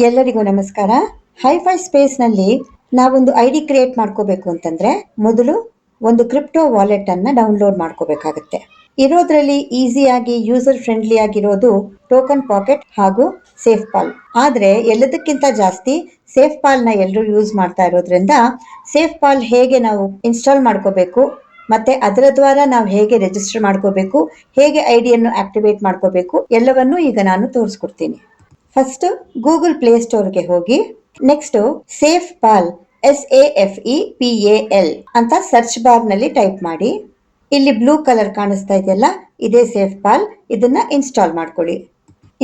ಎಲ್ಲರಿಗೂ ನಮಸ್ಕಾರ. ಹೈಫೈ ಸ್ಪೇಸ್ನಲ್ಲಿ ನಾವೊಂದು ಐಡಿ ಕ್ರಿಯೇಟ್ ಮಾಡ್ಕೋಬೇಕು ಅಂತಂದ್ರೆ ಮೊದಲು ಒಂದು ಕ್ರಿಪ್ಟೋ ವಾಲೆಟ್ ಅನ್ನ ಡೌನ್ಲೋಡ್ ಮಾಡ್ಕೋಬೇಕಾಗತ್ತೆ. ಇರೋದ್ರಲ್ಲಿ ಈಸಿಯಾಗಿ ಯೂಸರ್ ಫ್ರೆಂಡ್ಲಿ ಆಗಿರೋದು ಟೋಕನ್ ಪಾಕೆಟ್ ಹಾಗೂ ಸೇಫ್ ಪಾಲ್. ಆದ್ರೆ ಎಲ್ಲದಕ್ಕಿಂತ ಜಾಸ್ತಿ ಸೇಫ್ ಪಾಲ್ ನ ಎಲ್ಲರೂ ಯೂಸ್ ಮಾಡ್ತಾ ಇರೋದ್ರಿಂದ ಸೇಫ್ ಪಾಲ್ ಹೇಗೆ ನಾವು ಇನ್ಸ್ಟಾಲ್ ಮಾಡ್ಕೋಬೇಕು ಮತ್ತೆ ಅದರ ದ್ವಾರ ನಾವು ಹೇಗೆ ರಿಜಿಸ್ಟರ್ ಮಾಡ್ಕೋಬೇಕು, ಹೇಗೆ ಐಡಿಯನ್ನು ಆಕ್ಟಿವೇಟ್ ಮಾಡ್ಕೋಬೇಕು ಎಲ್ಲವನ್ನೂ ಈಗ ನಾನು ತೋರಿಸ್ಕೊಡ್ತೀನಿ. ಫಸ್ಟ್ ಗೂಗಲ್ ಪ್ಲೇ ಸ್ಟೋರ್ಗೆ ಹೋಗಿ ನೆಕ್ಸ್ಟ್ ಸೇಫ್ ಪಾಲ್ SAFEPAL ಅಂತ ಸರ್ಚ್ ಬಾರ್ ನಲ್ಲಿ ಟೈಪ್ ಮಾಡಿ. ಇಲ್ಲಿ ಬ್ಲೂ ಕಲರ್ ಕಾಣಿಸ್ತಾ ಇದೆಯಲ್ಲ, ಇದೇ ಸೇಫ್ ಪಾಲ್. ಇದನ್ನ ಇನ್ಸ್ಟಾಲ್ ಮಾಡ್ಕೊಳ್ಳಿ.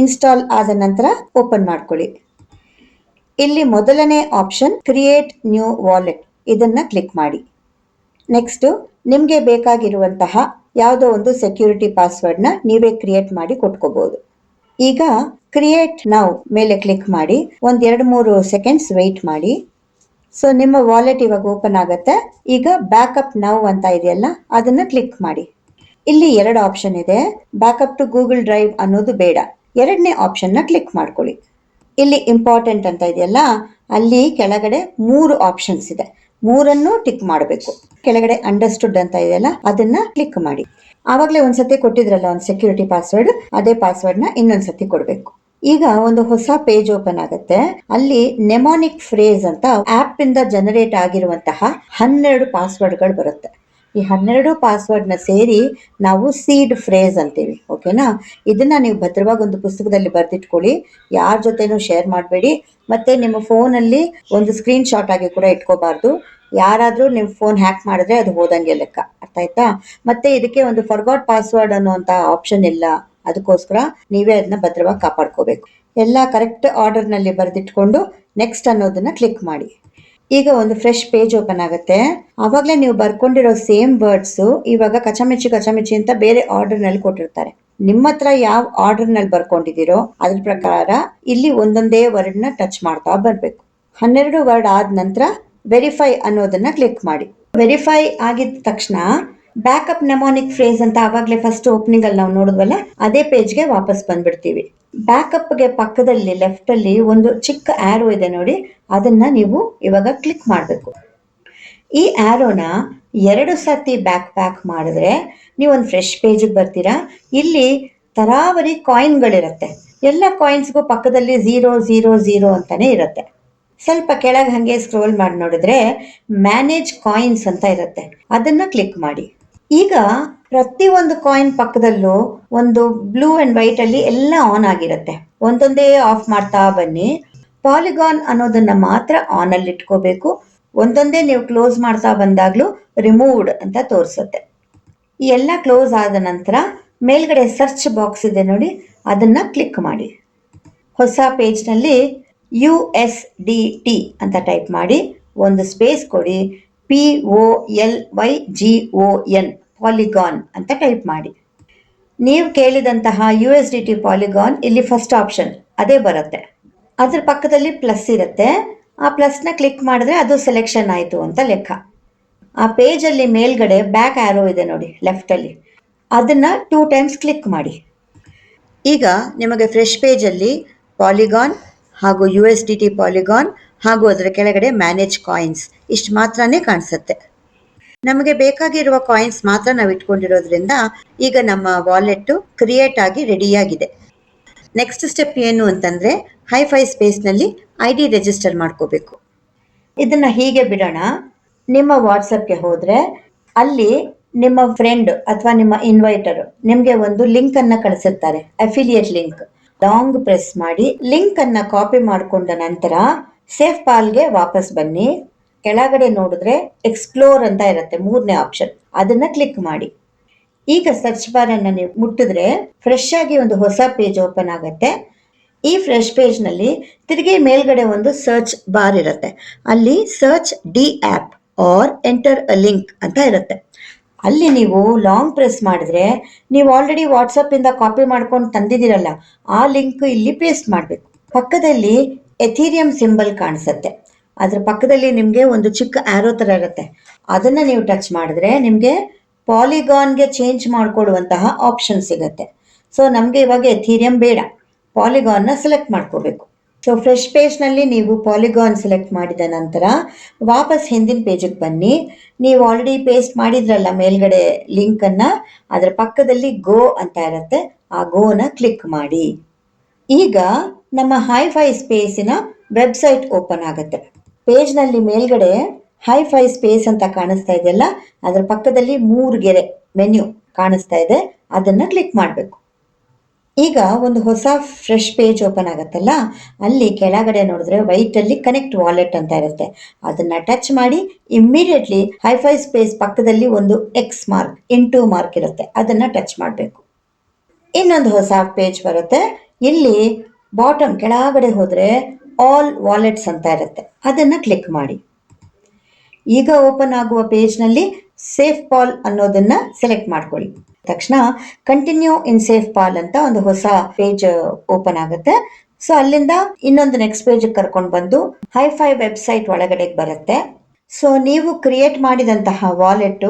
ಇನ್ಸ್ಟಾಲ್ ಆದ ನಂತರ ಓಪನ್ ಮಾಡ್ಕೊಳ್ಳಿ. ಇಲ್ಲಿ ಮೊದಲನೇ ಆಪ್ಷನ್ ಕ್ರಿಯೇಟ್ ನ್ಯೂ ವಾಲೆಟ್, ಇದನ್ನ ಕ್ಲಿಕ್ ಮಾಡಿ. ನೆಕ್ಸ್ಟ್ ನಿಮ್ಗೆ ಬೇಕಾಗಿರುವಂತಹ ಯಾವುದೋ ಒಂದು ಸೆಕ್ಯೂರಿಟಿ ಪಾಸ್ವರ್ಡ್ ನ ನೀವೇ ಕ್ರಿಯೇಟ್ ಮಾಡಿ ಕೊಟ್ಕೋಬಹುದು. ಈಗ ಕ್ರಿಯೇಟ್ ನೌ ಮೇಲೆ ಕ್ಲಿಕ್ ಮಾಡಿ ಒಂದ್ 2-3 ಸೆಕೆಂಡ್ಸ್ ವೆಯ್ಟ್ ಮಾಡಿ. ಸೊ ನಿಮ್ಮ ವಾಲೆಟ್ ಇವಾಗ ಓಪನ್ ಆಗುತ್ತೆ. ಈಗ ಬ್ಯಾಕಪ್ ನೌ ಅಂತ ಇದೆಯಲ್ಲ, ಅದನ್ನ ಕ್ಲಿಕ್ ಮಾಡಿ. ಇಲ್ಲಿ 2 ಆಪ್ಷನ್ ಇದೆ. ಬ್ಯಾಕಪ್ ಟು ಗೂಗಲ್ ಡ್ರೈವ್ ಅನ್ನೋದು ಬೇಡ. 2ನೇ ಆಪ್ಷನ್ ನ ಕ್ಲಿಕ್ ಮಾಡ್ಕೊಳ್ಳಿ. ಇಲ್ಲಿ ಇಂಪಾರ್ಟೆಂಟ್ ಅಂತ ಇದೆಯಲ್ಲ, ಅಲ್ಲಿ ಕೆಳಗಡೆ 3 ಆಪ್ಷನ್ಸ್ ಇದೆ. 3 ಟಿಕ್ ಮಾಡಬೇಕು. ಕೆಳಗಡೆ ಅಂಡರ್ಸ್ಟುಡ್ ಅಂತ ಇದೆಯಲ್ಲ, ಅದನ್ನ ಕ್ಲಿಕ್ ಮಾಡಿ. ಆವಾಗಲೇ ಒಂದ್ಸತಿ ಕೊಟ್ಟಿದ್ರಲ್ಲ ಒಂದು ಸೆಕ್ಯೂರಿಟಿ ಪಾಸ್ವರ್ಡ್, ಅದೇ ಪಾಸ್ವರ್ಡ್ ನ ಇನ್ನೊಂದ್ಸತಿ ಕೊಡ್ಬೇಕು. ಈಗ ಒಂದು ಹೊಸ ಪೇಜ್ ಓಪನ್ ಆಗುತ್ತೆ. ಅಲ್ಲಿ ನೆಮೋನಿಕ್ ಫ್ರೇಸ್ ಅಂತ ಆಪ್ ಇಂದ ಜನರೇಟ್ ಆಗಿರುವಂತಹ 12 ಪಾಸ್ವರ್ಡ್ ಗಳು ಬರುತ್ತೆ. ಈ 12 ಪಾಸ್ವರ್ಡ್ ನ ಸೇರಿ ನಾವು ಸೀಡ್ ಫ್ರೇಸ್ ಅಂತೀವಿ. ಓಕೆನಾ? ಇದನ್ನ ನೀವು ಭದ್ರವಾಗಿ ಒಂದು ಪುಸ್ತಕದಲ್ಲಿ ಬರ್ದಿಟ್ಕೊಳ್ಳಿ. ಯಾರ ಜೊತೆನೂ ಶೇರ್ ಮಾಡಬೇಡಿ. ಮತ್ತೆ ನಿಮ್ಮ ಫೋನ್ ಅಲ್ಲಿ ಒಂದು ಸ್ಕ್ರೀನ್ ಶಾಟ್ ಆಗಿ ಕೂಡ ಇಟ್ಕೋಬಾರ್ದು. ಯಾರಾದ್ರೂ ನಿಮ್ ಫೋನ್ ಹ್ಯಾಕ್ ಮಾಡಿದ್ರೆ ಅದು ಹೋದಂಗೆ ಲೆಕ್ಕ. ಅರ್ಥ ಆಯ್ತಾ? ಮತ್ತೆ ಇದಕ್ಕೆ ಒಂದು ಫರ್ಗಾಟ್ ಪಾಸ್ವರ್ಡ್ ಅನ್ನುವಂತ ಆಪ್ಷನ್ ಇಲ್ಲ. ಅದಕ್ಕೋಸ್ಕರ ನೀವೇ ಅದನ್ನ ಭದ್ರವಾಗಿ ಕಾಪಾಡ್ಕೋಬೇಕು. ಎಲ್ಲ ಕರೆಕ್ಟ್ ಆರ್ಡರ್ ನಲ್ಲಿ ಬರೆದಿಟ್ಕೊಂಡು ನೆಕ್ಸ್ಟ್ ಅನ್ನೋದನ್ನ ಕ್ಲಿಕ್ ಮಾಡಿ. ಈಗ ಒಂದು ಫ್ರೆಶ್ ಪೇಜ್ ಓಪನ್ ಆಗುತ್ತೆ. ಆವಾಗಲೇ ನೀವು ಬರ್ಕೊಂಡಿರೋ ಸೇಮ್ ವರ್ಡ್ಸ್ ಇವಾಗ ಕಚಮಿಚಿ ಅಂತ ಬೇರೆ ಆರ್ಡರ್ ನಲ್ಲಿ ಕೊಟ್ಟಿರ್ತಾರೆ. ನಿಮ್ಮ ಹತ್ರ ಯಾವ ಆರ್ಡರ್ ನಲ್ಲಿ ಬರ್ಕೊಂಡಿದ್ದೀರೋ ಅದ್ರ ಪ್ರಕಾರ ಇಲ್ಲಿ ಒಂದೊಂದೇ ವರ್ಡ್ ನ ಟಚ್ ಮಾಡ್ತಾ ಬರ್ಬೇಕು. 12 ವರ್ಡ್ ಆದ ನಂತರ ವೆರಿಫೈ ಅನ್ನೋದನ್ನ ಕ್ಲಿಕ್ ಮಾಡಿ. ವೆರಿಫೈ ಆಗಿದ ತಕ್ಷಣ ಬ್ಯಾಕಪ್ ನೆಮೋನಿಕ್ ಫ್ರೇಸ್ ಅಂತ ಆವಾಗಲೇ ಫಸ್ಟ್ ಓಪನಿಂಗ್ ಅಲ್ಲಿ ನಾವು ನೋಡಿದ್ವಲ್ಲ, ಅದೇ ಪೇಜ್ಗೆ ವಾಪಸ್ ಬಂದ್ಬಿಡ್ತೀವಿ. ಬ್ಯಾಕಪ್ ಗೆ ಪಕ್ಕದಲ್ಲಿ ಲೆಫ್ಟ್ ಅಲ್ಲಿ ಒಂದು ಚಿಕ್ಕ ಆರೋ ಇದೆ ನೋಡಿ, ಅದನ್ನ ನೀವು ಇವಾಗ ಕ್ಲಿಕ್ ಮಾಡಬೇಕು. ಈ ಆರೋನ 2 ಸತಿ ಬ್ಯಾಕ್ ಮಾಡಿದ್ರೆ ನೀವು ಒಂದು ಫ್ರೆಶ್ ಪೇಜ್ ಬರ್ತೀರಾ. ಇಲ್ಲಿ ತರಾವರಿ ಕಾಯಿನ್ಗಳಿರುತ್ತೆ. ಎಲ್ಲ ಕಾಯಿನ್ಸ್ಗೂ ಪಕ್ಕದಲ್ಲಿ 000 ಅಂತಾನೆ ಇರುತ್ತೆ. ಸ್ವಲ್ಪ ಕೆಳಗೆ ಹಂಗೆ ಸ್ಕ್ರೋಲ್ ಮಾಡಿ ನೋಡಿದ್ರೆ ಮ್ಯಾನೇಜ್ ಕಾಯಿನ್ಸ್ ಅಂತ ಇರುತ್ತೆ. ಅದನ್ನ ಕ್ಲಿಕ್ ಮಾಡಿ. ಈಗ ಪ್ರತಿ ಒಂದು ಕಾಯಿನ್ ಪಕ್ಕದಲ್ಲೂ ಒಂದು ಬ್ಲೂ ಅಂಡ್ ವೈಟ್ ಅಲ್ಲಿ ಎಲ್ಲ ಆನ್ ಆಗಿರುತ್ತೆ. ಒಂದೊಂದೇ ಆಫ್ ಮಾಡ್ತಾ ಬನ್ನಿ. ಪಾಲಿಗಾನ್ ಅನ್ನೋದನ್ನ ಮಾತ್ರ ಆನ್ ಅಲ್ಲಿ ಇಟ್ಕೋಬೇಕು. ಒಂದೊಂದೇ ನೀವು ಕ್ಲೋಸ್ ಮಾಡ್ತಾ ಬಂದಾಗ್ಲೂ ರಿಮೂವ್ಡ್ ಅಂತ ತೋರಿಸುತ್ತೆ. ಈ ಎಲ್ಲ ಕ್ಲೋಸ್ ಆದ ನಂತರ ಮೇಲ್ಗಡೆ ಸರ್ಚ್ ಬಾಕ್ಸ್ ಇದೆ ನೋಡಿ, ಅದನ್ನ ಕ್ಲಿಕ್ ಮಾಡಿ. ಹೊಸ ಪೇಜ್ ನಲ್ಲಿ USDT ಅಂತ ಟೈಪ್ ಮಾಡಿ, ಒಂದು ಸ್ಪೇಸ್ ಕೊಡಿ. POLYGON ಪಾಲಿಗಾನ್ ಅಂತ ಟೈಪ್ ಮಾಡಿ. ನೀವು ಕೇಳಿದಂತಹ USDT ಪಾಲಿಗಾನ್ ಇಲ್ಲಿ ಫಸ್ಟ್ ಆಪ್ಷನ್ ಅದೇ ಬರುತ್ತೆ. ಅದ್ರ ಪಕ್ಕದಲ್ಲಿ ಪ್ಲಸ್ ಇರುತ್ತೆ. ಆ ಪ್ಲಸ್ ನ ಕ್ಲಿಕ್ ಮಾಡಿದ್ರೆ ಅದು ಸೆಲೆಕ್ಷನ್ ಆಯ್ತು ಅಂತ ಲೆಕ್ಕ. ಆ ಪೇಜ್ ಅಲ್ಲಿ ಮೇಲ್ಗಡೆ ಬ್ಯಾಕ್ ಆರೋ ಇದೆ ನೋಡಿ ಲೆಫ್ಟ್ ಅಲ್ಲಿ, ಅದನ್ನ 2 ಟೈಮ್ಸ್ ಕ್ಲಿಕ್ ಮಾಡಿ. ಈಗ ನಿಮಗೆ ಫ್ರೆಶ್ ಪೇಜ್ ಅಲ್ಲಿ ಪಾಲಿಗಾನ್ ಹಾಗೂ USDT ಪಾಲಿಗಾನ್ ಹಾಗೂ ಅದರ ಕೆಳಗಡೆ ಮ್ಯಾನೇಜ್ ಕಾಯಿನ್ಸ್ ಇಷ್ಟು ಮಾತ್ರನೇ ಕಾಣಿಸುತ್ತೆ. ನಮಗೆ ಬೇಕಾಗಿರುವ ಕಾಯಿನ್ಸ್ ಮಾತ್ರ ನಾವು ಇಟ್ಕೊಂಡಿರೋದ್ರಿಂದ ಈಗ ನಮ್ಮ ವಾಲೆಟ್ ಕ್ರಿಯೇಟ್ ಆಗಿ ರೆಡಿಯಾಗಿದೆ. ನೆಕ್ಸ್ಟ್ ಸ್ಟೆಪ್ ಏನು ಅಂತಂದ್ರೆ ಹೈಫೈ ಸ್ಪೇಸ್ ನಲ್ಲಿ ID ರಿಜಿಸ್ಟರ್ ಮಾಡ್ಕೋಬೇಕು. ಇದನ್ನ ಹೀಗೆ ಬಿಡೋಣ. ನಿಮ್ಮ ವಾಟ್ಸಪ್ಗೆ ಹೋದ್ರೆ ಅಲ್ಲಿ ನಿಮ್ಮ ಫ್ರೆಂಡ್ ಅಥವಾ ನಿಮ್ಮ ಇನ್ವೈಟರ್ ನಿಮ್ಗೆ ಒಂದು ಲಿಂಕ್ ಅನ್ನ ಕಳಿಸಿರ್ತಾರೆ, ಅಫಿಲಿಯೇಟ್ ಲಿಂಕ್. ಲಾಂಗ್ ಪ್ರೆಸ್ ಮಾಡಿ ಲಿಂಕ್ ಅನ್ನ ಕಾಪಿ ಮಾಡಿಕೊಂಡ ನಂತರ ಸೇಫ್ ಪಾಲ್ಗೆ ವಾಪಸ್ ಬನ್ನಿ. ಕೆಳಗಡೆ ನೋಡಿದ್ರೆ ಎಕ್ಸ್ಪ್ಲೋರ್ ಅಂತ ಇರುತ್ತೆ, 3ನೇ ಆಪ್ಷನ್, ಅದನ್ನ ಕ್ಲಿಕ್ ಮಾಡಿ. ಈಗ ಸರ್ಚ್ ಬಾರ್ ಅನ್ನ ನೀವು ಮುಟ್ಟಿದ್ರೆ ಫ್ರೆಶ್ ಆಗಿ ಒಂದು ಹೊಸ ಪೇಜ್ ಓಪನ್ ಆಗುತ್ತೆ. ಈ ಫ್ರೆಶ್ ಪೇಜ್ ನಲ್ಲಿ ತಿರುಗಿ ಮೇಲ್ಗಡೆ ಒಂದು ಸರ್ಚ್ ಬಾರ್ ಇರುತ್ತೆ. ಅಲ್ಲಿ search the app or enter a link ಅಂತ ಇರುತ್ತೆ. ಅಲ್ಲಿ ನೀವು ಲಾಂಗ್ ಪ್ರೆಸ್ ಮಾಡಿದ್ರೆ ನೀವು ಆಲ್ರೆಡಿ ವಾಟ್ಸಪ್ ಇಂದ ಕಾಪಿ ಮಾಡ್ಕೊಂಡು ತಂದಿದ್ದೀರಲ್ಲ, ಆ ಲಿಂಕ್ ಇಲ್ಲಿ ಪೇಸ್ಟ್ ಮಾಡಬೇಕು. ಪಕ್ಕದಲ್ಲಿ ಎಥೀರಿಯಂ ಸಿಂಬಲ್ ಕಾಣಿಸುತ್ತೆ. ಅದ್ರ ಪಕ್ಕದಲ್ಲಿ ನಿಮ್ಗೆ ಒಂದು ಚಿಕ್ಕ ಆರೋ ತರ ಇರುತ್ತೆ. ಅದನ್ನ ನೀವು ಟಚ್ ಮಾಡಿದ್ರೆ ನಿಮ್ಗೆ ಪಾಲಿಗಾನ್ಗೆ ಚೇಂಜ್ ಮಾಡ್ಕೊಡುವಂತಹ ಆಪ್ಷನ್ ಸಿಗುತ್ತೆ. ಸೊ ನಮ್ಗೆ ಇವಾಗ ಎಥೀರಿಯಂ ಬೇಡ, ಪಾಲಿಗಾನ್ ನ ಸೆಲೆಕ್ಟ್ ಮಾಡ್ಕೋಬೇಕು. ಸೊ ಫ್ರೆಶ್ ಪೇಜ್ನಲ್ಲಿ ನೀವು ಪಾಲಿಗಾನ್ ಸೆಲೆಕ್ಟ್ ಮಾಡಿದ ನಂತರ ವಾಪಸ್ ಹಿಂದಿನ ಪೇಜಿಗೆ ಬನ್ನಿ. ನೀವು ಆಲ್ರೆಡಿ ಪೇಸ್ಟ್ ಮಾಡಿದ್ರಲ್ಲ ಮೇಲ್ಗಡೆ ಲಿಂಕನ್ನು, ಅದರ ಪಕ್ಕದಲ್ಲಿ ಗೋ ಅಂತ ಇರುತ್ತೆ, ಆ ಗೋನ ಕ್ಲಿಕ್ ಮಾಡಿ. ಈಗ ನಮ್ಮ ಹೈಫೈ ಸ್ಪೇಸಿನ ವೆಬ್ಸೈಟ್ ಓಪನ್ ಆಗುತ್ತೆ. ಪೇಜ್ನಲ್ಲಿ ಮೇಲ್ಗಡೆ ಹೈಫೈ ಸ್ಪೇಸ್ ಅಂತ ಕಾಣಿಸ್ತಾ ಇದೆಯಲ್ಲ, ಅದರ ಪಕ್ಕದಲ್ಲಿ 3 ಗೆರೆ ಮೆನ್ಯು ಕಾಣಿಸ್ತಾ ಇದೆ, ಅದನ್ನು ಕ್ಲಿಕ್ ಮಾಡಬೇಕು. ಈಗ ಒಂದು ಹೊಸ ಫ್ರೆಶ್ ಪೇಜ್ ಓಪನ್ ಆಗುತ್ತಲ್ಲ, ಅಲ್ಲಿ ಕೆಳಗಡೆ ನೋಡಿದ್ರೆ ವೈಟಲ್ಲಿ ಕನೆಕ್ಟ್ ವಾಲೆಟ್ ಅಂತ ಇರುತ್ತೆ, ಅದನ್ನು ಟಚ್ ಮಾಡಿ ಇಮ್ಮಿಡಿಯೇಟ್ಲಿ ಹೈಫೈ ಸ್ಪೇಸ್ ಪಕ್ಕದಲ್ಲಿ ಒಂದು ಎಕ್ಸ್ ಮಾರ್ಕ್, ಇಂಟು ಮಾರ್ಕ್ ಇರುತ್ತೆ, ಅದನ್ನು ಟಚ್ ಮಾಡಬೇಕು. ಇನ್ನೊಂದು ಹೊಸ ಪೇಜ್ ಬರುತ್ತೆ. ಇಲ್ಲಿ ಬಾಟಮ್ ಕೆಳಗಡೆ ಹೋದರೆ ಆಲ್ ವಾಲೆಟ್ಸ್ ಅಂತ ಇರುತ್ತೆ, ಅದನ್ನು ಕ್ಲಿಕ್ ಮಾಡಿ. ಈಗ ಓಪನ್ ಆಗುವ ಪೇಜ್ನಲ್ಲಿ ಸೇಫ್ ಪಾಲ್ ಅನ್ನೋದನ್ನು ಸೆಲೆಕ್ಟ್ ಮಾಡ್ಕೊಳ್ಳಿ. ತಕ್ಷಣ ಕಂಟಿನ್ಯೂ ಇನ್ ಸೇಫ್ ಪಾಲ್ ಅಂತ ಒಂದು ಹೊಸ ಪೇಜ್ ಓಪನ್ ಆಗುತ್ತೆ. ಸೊ ಅಲ್ಲಿಂದ ಇನ್ನೊಂದು ನೆಕ್ಸ್ಟ್ ಪೇಜ್ ಕರ್ಕೊಂಡು ಬಂದು ಹೈಫೈ ವೆಬ್ಸೈಟ್ ಒಳಗಡೆ ಬರುತ್ತೆ. ಸೊ ನೀವು ಕ್ರಿಯೇಟ್ ಮಾಡಿದಂತಹ ವಾಲೆಟ್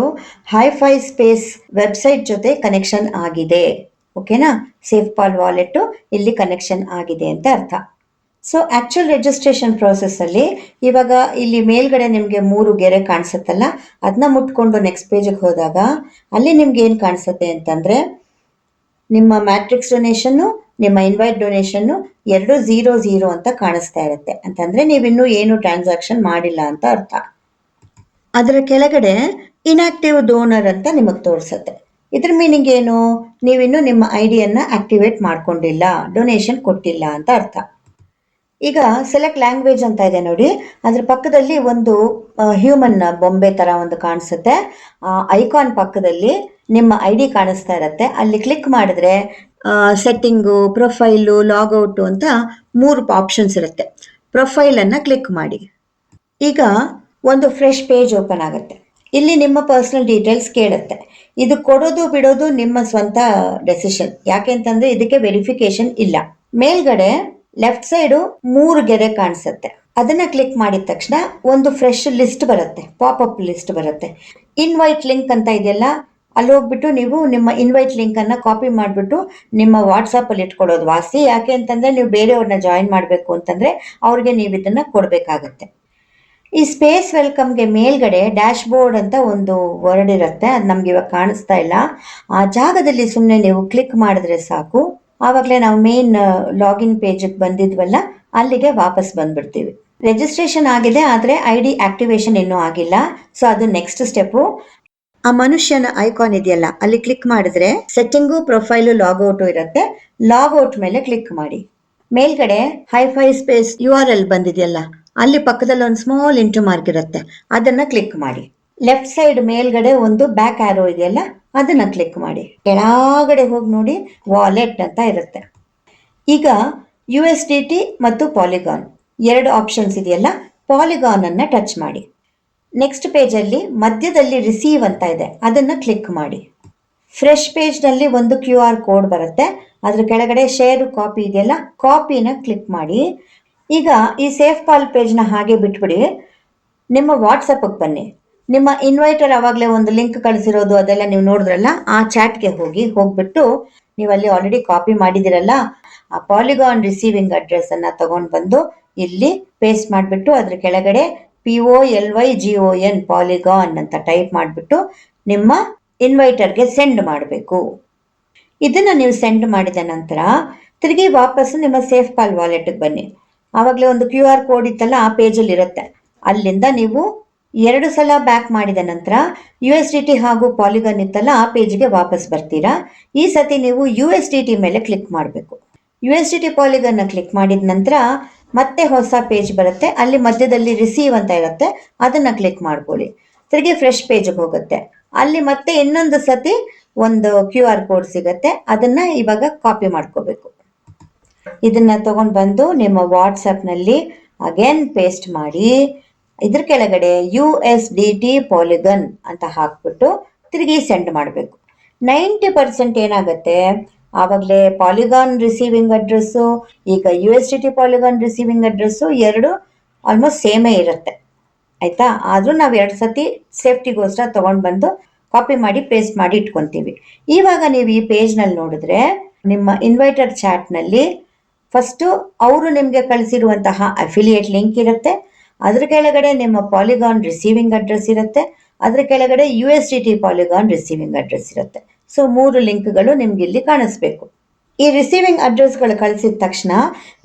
ಹೈಫೈ ಸ್ಪೇಸ್ ವೆಬ್ಸೈಟ್ ಜೊತೆ ಕನೆಕ್ಷನ್ ಆಗಿದೆ. ಓಕೆನಾ? ಸೇಫ್ ಪಾಲ್ ವಾಲೆಟ್ ಇಲ್ಲಿ ಕನೆಕ್ಷನ್ ಆಗಿದೆ ಅಂತ ಅರ್ಥ. ಸೊ ಆ್ಯಕ್ಚುಯಲ್ ರಿಜಿಸ್ಟ್ರೇಷನ್ ಪ್ರೋಸೆಸ್ಸಲ್ಲಿ ಇವಾಗ ಇಲ್ಲಿ ಮೇಲ್ಗಡೆ ನಿಮಗೆ 3 ಗೆರೆ ಕಾಣಿಸುತ್ತಲ್ಲ, ಅದನ್ನ ಮುಟ್ಕೊಂಡು ನೆಕ್ಸ್ಟ್ ಪೇಜಿಗೆ ಹೋದಾಗ ಅಲ್ಲಿ ನಿಮ್ಗೆ ಏನು ಕಾಣಿಸುತ್ತೆ ಅಂತಂದರೆ, ನಿಮ್ಮ ಮ್ಯಾಟ್ರಿಕ್ಸ್ ಡೊನೇಷನ್ನು, ನಿಮ್ಮ ಇನ್ವೈಟ್ ಡೊನೇಷನ್ನು 200 ಅಂತ ಕಾಣಿಸ್ತಾ ಇರುತ್ತೆ. ಅಂತಂದರೆ ನೀವಿನ್ನೂ ಏನು ಟ್ರಾನ್ಸಾಕ್ಷನ್ ಮಾಡಿಲ್ಲ ಅಂತ ಅರ್ಥ. ಅದರ ಕೆಳಗಡೆ ಇನ್ಆಕ್ಟಿವ್ ಡೋನರ್ ಅಂತ ನಿಮಗೆ ತೋರಿಸುತ್ತೆ. ಇದ್ರ ಮೀನಿಂಗ್ ಏನು? ನೀವಿನ್ನೂ ನಿಮ್ಮ ಐಡಿಯನ್ನು ಆಕ್ಟಿವೇಟ್ ಮಾಡ್ಕೊಂಡಿಲ್ಲ, ಡೊನೇಷನ್ ಕೊಟ್ಟಿಲ್ಲ ಅಂತ ಅರ್ಥ. ಈಗ ಸೆಲೆಕ್ಟ್ ಲ್ಯಾಂಗ್ವೇಜ್ ಅಂತ ಇದೆ ನೋಡಿ, ಅದ್ರ ಪಕ್ಕದಲ್ಲಿ ಒಂದು ಹ್ಯೂಮನ್ ಬೊಂಬೆ ಥರ ಒಂದು ಕಾಣಿಸುತ್ತೆ. ಐಕಾನ್ ಪಕ್ಕದಲ್ಲಿ ನಿಮ್ಮ ಐ ಡಿ ಕಾಣಿಸ್ತಾ ಇರುತ್ತೆ, ಅಲ್ಲಿ ಕ್ಲಿಕ್ ಮಾಡಿದ್ರೆ ಸೆಟ್ಟಿಂಗು, ಪ್ರೊಫೈಲು, ಲಾಗೌಟು ಅಂತ 3 ಆಪ್ಷನ್ಸ್ ಇರುತ್ತೆ. ಪ್ರೊಫೈಲನ್ನು ಕ್ಲಿಕ್ ಮಾಡಿ. ಈಗ ಒಂದು ಫ್ರೆಶ್ ಪೇಜ್ ಓಪನ್ ಆಗುತ್ತೆ. ಇಲ್ಲಿ ನಿಮ್ಮ ಪರ್ಸನಲ್ ಡೀಟೇಲ್ಸ್ ಕೇಳುತ್ತೆ. ಇದು ಕೊಡೋದು ಬಿಡೋದು ನಿಮ್ಮ ಸ್ವಂತ ಡೆಸಿಷನ್, ಯಾಕೆಂತಂದರೆ ಇದಕ್ಕೆ ವೆರಿಫಿಕೇಶನ್ ಇಲ್ಲ. ಮೇಲ್ಗಡೆ ಲೆಫ್ಟ್ ಸೈಡು 3 ಗೆರೆ ಕಾಣಿಸುತ್ತೆ, ಅದನ್ನ ಕ್ಲಿಕ್ ಮಾಡಿದ ತಕ್ಷಣ ಒಂದು ಫ್ರೆಶ್ ಲಿಸ್ಟ್ ಬರುತ್ತೆ, ಪಾಪಪ್ ಲಿಸ್ಟ್ ಬರುತ್ತೆ. ಇನ್ವೈಟ್ ಲಿಂಕ್ ಅಂತ ಇದೆಯಲ್ಲ, ಅಲ್ಲಿ ಹೋಗ್ಬಿಟ್ಟು ನೀವು ನಿಮ್ಮ ಇನ್ವೈಟ್ ಲಿಂಕನ್ನು ಕಾಪಿ ಮಾಡಿಬಿಟ್ಟು ನಿಮ್ಮ ವಾಟ್ಸಪ್ಪಲ್ಲಿ ಇಟ್ಕೊಳ್ಳೋದು ವಾಸಿ. ಯಾಕೆ ಅಂತಂದರೆ ನೀವು ಬೇರೆಯವ್ರನ್ನ ಜಾಯಿನ್ ಮಾಡಬೇಕು ಅಂತಂದರೆ ಅವ್ರಿಗೆ ನೀವು ಇದನ್ನು ಕೊಡಬೇಕಾಗತ್ತೆ. ಈ ಸ್ಪೇಸ್ ವೆಲ್ಕಮ್ಗೆ ಮೇಲ್ಗಡೆ ಡ್ಯಾಶ್ ಬೋರ್ಡ್ ಅಂತ ಒಂದು ವರ್ಡ್ ಇರುತ್ತೆ, ಅದು ನಮ್ಗೆ ಇವಾಗ ಕಾಣಿಸ್ತಾ ಇಲ್ಲ. ಆ ಜಾಗದಲ್ಲಿ ಸುಮ್ಮನೆ ನೀವು ಕ್ಲಿಕ್ ಮಾಡಿದ್ರೆ ಸಾಕು, ಆವಾಗಲೇ ನಾವು ಮೇನ್ ಲಾಗಿನ್ ಪೇಜಿಗೆ ಬಂದಿದ್ವಲ್ಲ, ಅಲ್ಲಿಗೆ ವಾಪಸ್ ಬಂದ್ಬಿಡ್ತೀವಿ. ರಿಜಿಸ್ಟ್ರೇಷನ್ ಆಗಿದೆ, ಆದರೆ ಐ ಡಿ ಆಕ್ಟಿವೇಶನ್ ಇನ್ನೂ ಆಗಿಲ್ಲ. ಸೊ ಅದು ನೆಕ್ಸ್ಟ್ ಸ್ಟೆಪ್ಪು. ಆ ಮನುಷ್ಯನ ಐಕಾನ್ ಇದೆಯಲ್ಲ, ಅಲ್ಲಿ ಕ್ಲಿಕ್ ಮಾಡಿದ್ರೆ ಸೆಟ್ಟಿಂಗು, ಪ್ರೊಫೈಲು, ಲಾಗೌಟು ಇರುತ್ತೆ. ಲಾಗೌಟ್ ಮೇಲೆ ಕ್ಲಿಕ್ ಮಾಡಿ. ಮೇಲ್ಗಡೆ ಹೈಫೈ ಸ್ಪೇಸ್ URL ಬಂದಿದೆಯಲ್ಲ, ಅಲ್ಲಿ ಪಕ್ಕದಲ್ಲಿ ಒಂದು ಸ್ಮಾಲ್ ಇಂಟು ಮಾರ್ಕ್ ಇರುತ್ತೆ, ಅದನ್ನು ಕ್ಲಿಕ್ ಮಾಡಿ. ಲೆಫ್ಟ್ ಸೈಡ್ ಮೇಲ್ಗಡೆ ಒಂದು ಬ್ಯಾಕ್ ಆರೋ ಇದೆಯಲ್ಲ, ಅದನ್ನು ಕ್ಲಿಕ್ ಮಾಡಿ. ಕೆಳಗಡೆ ಹೋಗಿ ನೋಡಿ, ವಾಲೆಟ್ ಅಂತ ಇರುತ್ತೆ. ಈಗ USDT ಮತ್ತು ಪಾಲಿಗಾನ್ 2 ಆಪ್ಷನ್ಸ್ ಇದೆಯಲ್ಲ, ಪಾಲಿಗಾನನ್ನು ಟಚ್ ಮಾಡಿ. ನೆಕ್ಸ್ಟ್ ಪೇಜಲ್ಲಿ ಮಧ್ಯದಲ್ಲಿ ರಿಸೀವ್ ಅಂತ ಇದೆ, ಅದನ್ನು ಕ್ಲಿಕ್ ಮಾಡಿ. ಫ್ರೆಶ್ ಪೇಜ್ನಲ್ಲಿ ಒಂದು QR ಕೋಡ್ ಬರುತ್ತೆ, ಅದ್ರ ಕೆಳಗಡೆ ಶೇರು ಕಾಪಿ ಇದೆಯಲ್ಲ, ಕಾಪಿನ ಕ್ಲಿಕ್ ಮಾಡಿ. ಈಗ ಈ ಸೇಫ್ ಪಾಲ್ ಪೇಜ್ನ ಹಾಗೆ ಬಿಟ್ಬಿಡಿ, ನಿಮ್ಮ ವಾಟ್ಸಪ್ಗೆ ಬನ್ನಿ. ನಿಮ್ಮ ಇನ್ವೈಟರ್ ಆವಾಗಲೇ ಒಂದು ಲಿಂಕ್ ಕಳಿಸಿರೋದು ಅದೆಲ್ಲ ನೀವು ನೋಡಿದ್ರಲ್ಲ, ಆ ಚಾಟ್ಗೆ ಹೋಗ್ಬಿಟ್ಟು ನೀವು ಅಲ್ಲಿ ಆಲ್ರೆಡಿ ಕಾಪಿ ಮಾಡಿದಿರಲ್ಲ, ಆ ಪಾಲಿಗಾನ್ ರಿಸೀವಿಂಗ್ ಅಡ್ರೆಸ್ಸನ್ನು ತಗೊಂಡು ಬಂದು ಇಲ್ಲಿ ಪೇಸ್ಟ್ ಮಾಡಿಬಿಟ್ಟು ಅದ್ರ ಕೆಳಗಡೆ POLYGON ಪಾಲಿಗಾನ್ ಅಂತ ಟೈಪ್ ಮಾಡಿಬಿಟ್ಟು ನಿಮ್ಮ ಇನ್ವೈಟರ್ಗೆ ಸೆಂಡ್ ಮಾಡಬೇಕು. ಇದನ್ನು ನೀವು ಸೆಂಡ್ ಮಾಡಿದ ನಂತರ ತಿರುಗಿ ವಾಪಸ್ಸು ನಿಮ್ಮ ಸೇಫ್ ಪಾಲ್ ವಾಲೆಟ್ಗೆ ಬನ್ನಿ. ಆವಾಗಲೇ ಒಂದು QR ಕೋಡ್ ಇತ್ತಲ್ಲ, ಆ ಪೇಜಲ್ಲಿ ಇರುತ್ತೆ. ಅಲ್ಲಿಂದ ನೀವು 2 ಸಲ ಬ್ಯಾಕ್ ಮಾಡಿದ ನಂತರ USDT ಹಾಗೂ ಪಾಲಿಗಾನ್ ಇತ್ತಲ್ಲ, ಆ ಪೇಜ್ಗೆ ವಾಪಸ್ ಬರ್ತೀರಾ. ಈ ಸತಿ ನೀವು USDT ಮೇಲೆ ಕ್ಲಿಕ್ ಮಾಡಬೇಕು. USDT ಪಾಲಿಗಾನ್ನ ಕ್ಲಿಕ್ ಮಾಡಿದ ನಂತರ ಮತ್ತೆ ಹೊಸ ಪೇಜ್ ಬರುತ್ತೆ, ಅಲ್ಲಿ ಮಧ್ಯದಲ್ಲಿ ರಿಸೀವ್ ಅಂತ ಇರುತ್ತೆ, ಅದನ್ನು ಕ್ಲಿಕ್ ಮಾಡ್ಕೊಳ್ಳಿ. ತಿರುಗಿ ಫ್ರೆಶ್ ಪೇಜ್ಗೆ ಹೋಗುತ್ತೆ, ಅಲ್ಲಿ ಮತ್ತೆ ಇನ್ನೊಂದು ಸತಿ ಒಂದು QR ಕೋಡ್ ಸಿಗುತ್ತೆ, ಅದನ್ನು ಇವಾಗ ಕಾಪಿ ಮಾಡ್ಕೋಬೇಕು. ಇದನ್ನು ತಗೊಂಡು ಬಂದು ನಿಮ್ಮ ವಾಟ್ಸಪ್ನಲ್ಲಿ ಅಗೇನ್ ಪೇಸ್ಟ್ ಮಾಡಿ, ಇದ್ರ ಕೆಳಗಡೆ USDT ಪಾಲಿಗನ್ ಅಂತ ಹಾಕ್ಬಿಟ್ಟು ತಿರುಗಿ ಸೆಂಡ್ ಮಾಡಬೇಕು. 90% ಏನಾಗುತ್ತೆ, ಆವಾಗಲೇ ಪಾಲಿಗಾನ್ ರಿಸೀವಿಂಗ್ ಅಡ್ರೆಸ್ಸು, ಈಗ USDT polygon receiving address 2 almost ಸೇಮೇ ಇರುತ್ತೆ, ಆಯಿತಾ? ಆದರೂ ನಾವು 2 ಸತಿ ಸೇಫ್ಟಿಗೋಸ್ಕರ ತೊಗೊಂಡು ಬಂದು ಕಾಪಿ ಮಾಡಿ ಪೇಸ್ಟ್ ಮಾಡಿ ಇಟ್ಕೊತೀವಿ. ಇವಾಗ ನೀವು ಈ ಪೇಜ್ನಲ್ಲಿ ನೋಡಿದ್ರೆ ನಿಮ್ಮ ಇನ್ವೈಟರ್ ಚಾಟ್ನಲ್ಲಿ ಫಸ್ಟು ಅವರು ನಿಮಗೆ ಕಳಿಸಿರುವಂತಹ ಅಫಿಲಿಯೇಟ್ ಲಿಂಕ್ ಇರುತ್ತೆ, ಅದ್ರ ಕೆಳಗಡೆ ನಿಮ್ಮ ಪಾಲಿಗಾನ್ ರಿಸೀವಿಂಗ್ ಅಡ್ರೆಸ್ ಇರುತ್ತೆ, ಅದ್ರ ಕೆಳಗಡೆ USDT ಪಾಲಿಗಾನ್ ರಿಸೀವಿಂಗ್ ಅಡ್ರೆಸ್ ಇರುತ್ತೆ. ಸೊ 3 ಲಿಂಕ್ಗಳು ನಿಮ್ಗೆ ಇಲ್ಲಿ ಕಾಣಿಸ್ಬೇಕು. ಈ ರಿಸೀವಿಂಗ್ ಅಡ್ರೆಸ್ಗಳು ಕಳಿಸಿದ ತಕ್ಷಣ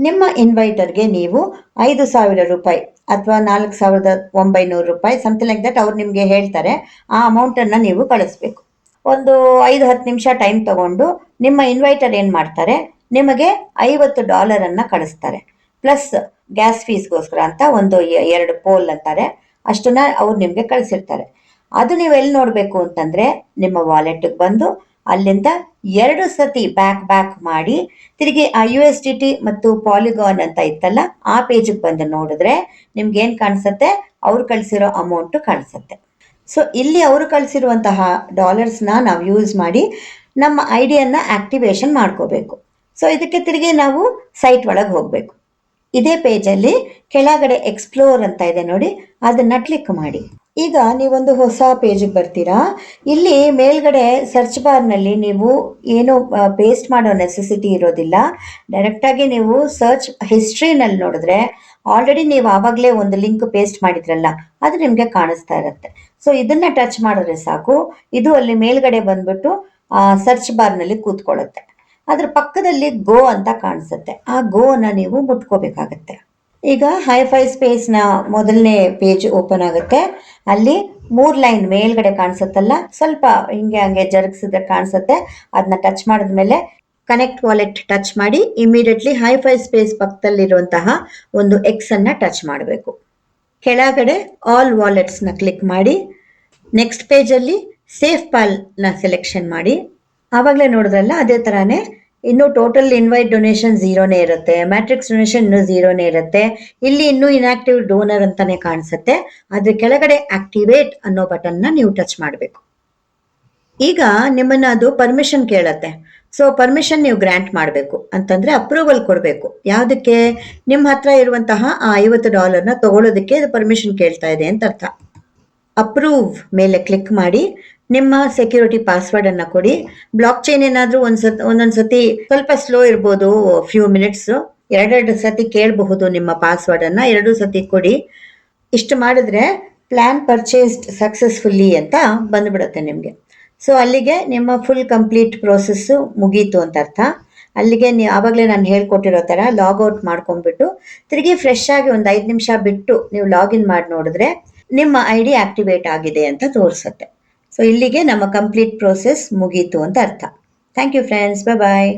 ನಿಮ್ಮ ಇನ್ವೈಟರ್ಗೆ ನೀವು 5,000 ರೂಪಾಯಿ ಅಥವಾ 4,900 ರೂಪಾಯಿ ಸಮಥಿಂಗ್ ಲೈಕ್ ದಟ್ ಅವ್ರು ನಿಮಗೆ ಹೇಳ್ತಾರೆ, ಆ ಅಮೌಂಟನ್ನು ನೀವು ಕಳಿಸ್ಬೇಕು. ಒಂದು 5-10 ನಿಮಿಷ ಟೈಮ್ ತಗೊಂಡು ನಿಮ್ಮ ಇನ್ವೈಟರ್ ಏನು ಮಾಡ್ತಾರೆ, ನಿಮಗೆ $50 ಕಳಿಸ್ತಾರೆ. ಪ್ಲಸ್ ಗ್ಯಾಸ್ ಫೀಸ್ಗೋಸ್ಕರ ಅಂತ ಒಂದು 2 ಪೋಲ್ ಅಂತಾರೆ, ಅಷ್ಟನ್ನ ಅವ್ರು ನಿಮಗೆ ಕಳಿಸಿರ್ತಾರೆ. ಅದು ನೀವು ಎಲ್ಲಿ ನೋಡಬೇಕು ಅಂತಂದರೆ ನಿಮ್ಮ ವಾಲೆಟ್ಗೆ ಬಂದು ಅಲ್ಲಿಂದ 2 ಸತಿ ಬ್ಯಾಕ್ ಮಾಡಿ ತಿರುಗಿ ಆ USDT ಮತ್ತು ಪಾಲಿಗಾನ್ ಅಂತ ಇತ್ತಲ್ಲ ಆ ಪೇಜಿಗೆ ಬಂದು ನೋಡಿದ್ರೆ ನಿಮ್ಗೆ ಏನು ಕಾಣಿಸುತ್ತೆ, ಅವ್ರು ಕಳಿಸಿರೋ ಅಮೌಂಟು ಕಾಣಿಸುತ್ತೆ. ಸೊ ಇಲ್ಲಿ ಅವರು ಕಳಿಸಿರುವಂತಹ ಡಾಲರ್ಸ್ನ ನಾವು ಯೂಸ್ ಮಾಡಿ ನಮ್ಮ ಐಡಿಯನ್ನು ಆಕ್ಟಿವೇಶನ್ ಮಾಡ್ಕೋಬೇಕು. ಸೊ ಇದಕ್ಕೆ ತಿರುಗಿ ನಾವು ಸೈಟ್ ಒಳಗೆ ಹೋಗಬೇಕು. ಇದೇ ಪೇಜಲ್ಲಿ ಕೆಳಗಡೆ ಎಕ್ಸ್ಪ್ಲೋರ್ ಅಂತ ಇದೆ ನೋಡಿ, ಅದನ್ನು ಕ್ಲಿಕ್ ಮಾಡಿ. ಈಗ ನೀವೊಂದು ಹೊಸ ಪೇಜಿಗೆ ಬರ್ತೀರಾ. ಇಲ್ಲಿ ಮೇಲ್ಗಡೆ ಸರ್ಚ್ ಬಾರ್ನಲ್ಲಿ ನೀವು ಏನು ಪೇಸ್ಟ್ ಮಾಡೋ ನೆಸೆಸಿಟಿ ಇರೋದಿಲ್ಲ. ಡೈರೆಕ್ಟಾಗಿ ನೀವು ಸರ್ಚ್ ಹಿಸ್ಟ್ರಿನಲ್ಲಿ ನೋಡಿದ್ರೆ ಆಲ್ರೆಡಿ ನೀವು ಆವಾಗಲೇ ಒಂದು ಲಿಂಕ್ ಪೇಸ್ಟ್ ಮಾಡಿದ್ರಲ್ಲ, ಅದು ನಿಮಗೆ ಕಾಣಿಸ್ತಾ ಇರುತ್ತೆ. ಸೊ ಇದನ್ನು ಟಚ್ ಮಾಡಿದ್ರೆ ಸಾಕು, ಇದು ಅಲ್ಲಿ ಮೇಲ್ಗಡೆ ಬಂದ್ಬಿಟ್ಟು ಸರ್ಚ್ ಬಾರ್ನಲ್ಲಿ ಕೂತ್ಕೊಳ್ಳುತ್ತೆ. ಅದ್ರ ಪಕ್ಕದಲ್ಲಿ ಗೋ ಅಂತ ಕಾಣಿಸುತ್ತೆ, ಆ ಗೋನ ನೀವು ಮುಟ್ಕೋಬೇಕಾಗತ್ತೆ. ಈಗ ಹೈಫೈ ಸ್ಪೇಸ್ನ ಮೊದಲನೇ ಪೇಜ್ ಓಪನ್ ಆಗುತ್ತೆ. ಅಲ್ಲಿ 3 ಲೈನ್ ಮೇಲ್ಗಡೆ ಕಾಣಿಸುತ್ತಲ್ಲ, ಸ್ವಲ್ಪ ಹಿಂಗೆ ಹಂಗೆ ಜರುಗಿಸಿದ್ರೆ ಕಾಣಿಸುತ್ತೆ. ಅದನ್ನ ಟಚ್ ಮಾಡಿದ್ಮೇಲೆ ಕನೆಕ್ಟ್ ವಾಲೆಟ್ ಟಚ್ ಮಾಡಿ ಇಮಿಡಿಯೇಟ್ಲಿ ಹೈಫೈ ಸ್ಪೇಸ್ ಪಕ್ಕದಲ್ಲಿರುವಂತಹ ಒಂದು ಎಕ್ಸ್ ಅನ್ನ ಟಚ್ ಮಾಡಬೇಕು. ಕೆಳಗಡೆ ಆಲ್ ವಾಲೆಟ್ಸ್ನ ಕ್ಲಿಕ್ ಮಾಡಿ ನೆಕ್ಸ್ಟ್ ಪೇಜಲ್ಲಿ ಸೇಫ್ ಪಾಲ್ನ ಸೆಲೆಕ್ಷನ್ ಮಾಡಿ. ಆವಾಗಲೇ ನೋಡಿದ್ರಲ್ಲ ಅದೇ ಥರನೇ ಇನ್ನು ಟೋಟಲ್ ಇನ್ವೈಟ್ ಡೊನೇಷನ್ 0ನೇ ಇರುತ್ತೆ, ಮ್ಯಾಟ್ರಿಕ್ಸ್ ಡೊನೇಷನ್ ಇನ್ನೂ 0ನೇ ಇರುತ್ತೆ. ಇಲ್ಲಿ ಇನ್ನೂ ಇನ್ಆಕ್ಟಿವ್ ಡೋನರ್ ಅಂತಾನೆ ಕಾಣಿಸುತ್ತೆ. ಅದ್ರ ಕೆಳಗಡೆ ಆಕ್ಟಿವೇಟ್ ಅನ್ನೋ ಬಟನ್ನ ನೀವು ಟಚ್ ಮಾಡಬೇಕು. ಈಗ ನಿಮ್ಮನ್ನ ಅದು ಪರ್ಮಿಷನ್ ಕೇಳುತ್ತೆ. ಸೊ ಪರ್ಮಿಷನ್ ನೀವು ಗ್ರಾಂಟ್ ಮಾಡಬೇಕು ಅಂತಂದ್ರೆ ಅಪ್ರೂವಲ್ ಕೊಡಬೇಕು. ಯಾವುದಕ್ಕೆ? ನಿಮ್ಮ ಹತ್ರ ಇರುವಂತಹ ಆ $50 ತಗೊಳ್ಳೋದಕ್ಕೆ ಇದು ಪರ್ಮಿಷನ್ ಕೇಳ್ತಾ ಇದೆ ಅಂತ ಅರ್ಥ. ಅಪ್ರೂವ್ ಮೇಲೆ ಕ್ಲಿಕ್ ಮಾಡಿ ನಿಮ್ಮ ಸೆಕ್ಯೂರಿಟಿ ಪಾಸ್ವರ್ಡ್ ಅನ್ನ ಕೊಡಿ. ಬ್ಲಾಕ್ ಚೈನ್ ಏನಾದರೂ ಒಂದೊಂದು ಸತಿ ಸ್ವಲ್ಪ ಸ್ಲೋ ಇರ್ಬೋದು, ಫ್ಯೂ ಮಿನಿಟ್ಸ್, 2 ಸತಿ ಕೇಳಬಹುದು ನಿಮ್ಮ ಪಾಸ್ವರ್ಡ್ ಅನ್ನ. 2 ಸತಿ ಕೊಡಿ. ಇಷ್ಟು ಮಾಡಿದ್ರೆ ಪ್ಲಾನ್ ಪರ್ಚೇಸ್ಡ್ ಸಕ್ಸಸ್ಫುಲ್ಲಿ ಅಂತ ಬಂದ್ಬಿಡುತ್ತೆ ನಿಮಗೆ. ಸೊ ಅಲ್ಲಿಗೆ ನಿಮ್ಮ ಫುಲ್ ಕಂಪ್ಲೀಟ್ ಪ್ರೋಸೆಸ್ಸು ಮುಗೀತು ಅಂತ ಅರ್ಥ. ಅಲ್ಲಿಗೆ ನೀವು ಆವಾಗಲೇ ನಾನು ಹೇಳ್ಕೊಟ್ಟಿರೋ ಥರ ಲಾಗೌಟ್ ಮಾಡ್ಕೊಂಡ್ಬಿಟ್ಟು ತಿರುಗಿ ಫ್ರೆಶ್ ಆಗಿ ಒಂದು 5 ನಿಮಿಷ ಬಿಟ್ಟು ನೀವು ಲಾಗಿನ್ ಮಾಡಿ ನೋಡಿದ್ರೆ ನಿಮ್ಮ ID ಆಕ್ಟಿವೇಟ್ ಆಗಿದೆ ಅಂತ ತೋರಿಸುತ್ತೆ. ಸೊ ಇಲ್ಲಿಗೆ ನಮ್ಮ ಕಂಪ್ಲೀಟ್ ಪ್ರೋಸೆಸ್ ಮುಗೀತು ಅಂತ ಅರ್ಥ. Thank you friends, bye.